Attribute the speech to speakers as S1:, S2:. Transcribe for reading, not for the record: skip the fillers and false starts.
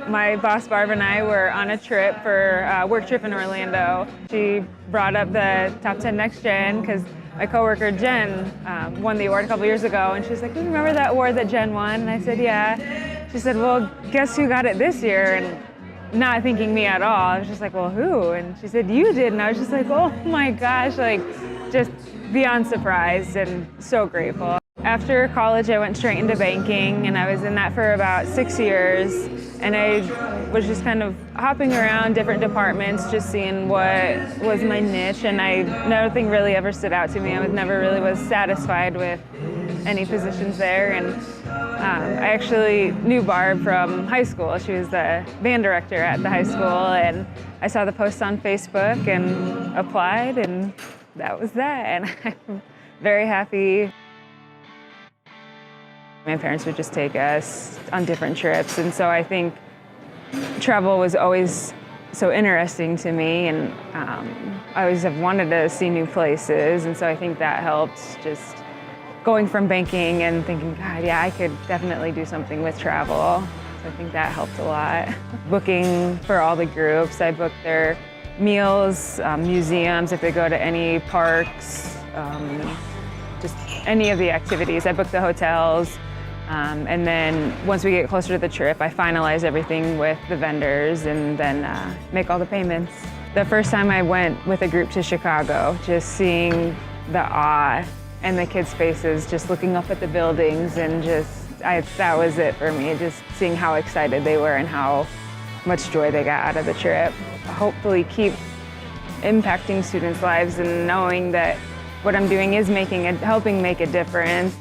S1: My boss Barb and I were on a trip for a work trip in Orlando. She brought up the Top 10 Next Gen because my coworker Jen won the award a couple years ago, and she's like, "You remember that award that Jen won?" And I said, "Yeah." She said, "Well, guess who got it this year?" And not thinking me at all, I was just like, "Well, who?" And she said, "You did." And I was just like, "Oh my gosh!" Like, just beyond surprised and so grateful. After college, I went straight into banking, and I was in that for about 6 years. And I was just kind of hopping around different departments, just seeing what was my niche. And nothing really ever stood out to me. I never really was satisfied with any positions there. And I actually knew Barb from high school. She was the band director at the high school, and I saw the post on Facebook and applied, and that was that. And I'm very happy. My parents would just take us on different trips, and so I think travel was always so interesting to me, and I always have wanted to see new places, and so I think that helped, just going from banking and thinking, God, yeah, I could definitely do something with travel. So I think that helped a lot. Booking for all the groups, I booked their meals, museums, if they go to any parks, just any of the activities. I booked the hotels. And then once we get closer to the trip, I finalize everything with the vendors and then make all the payments. The first time I went with a group to Chicago, just seeing the awe and the kids' faces, just looking up at the buildings, and that was it for me, just seeing how excited they were and how much joy they got out of the trip. Hopefully keep impacting students' lives and knowing that what I'm doing is helping make a difference.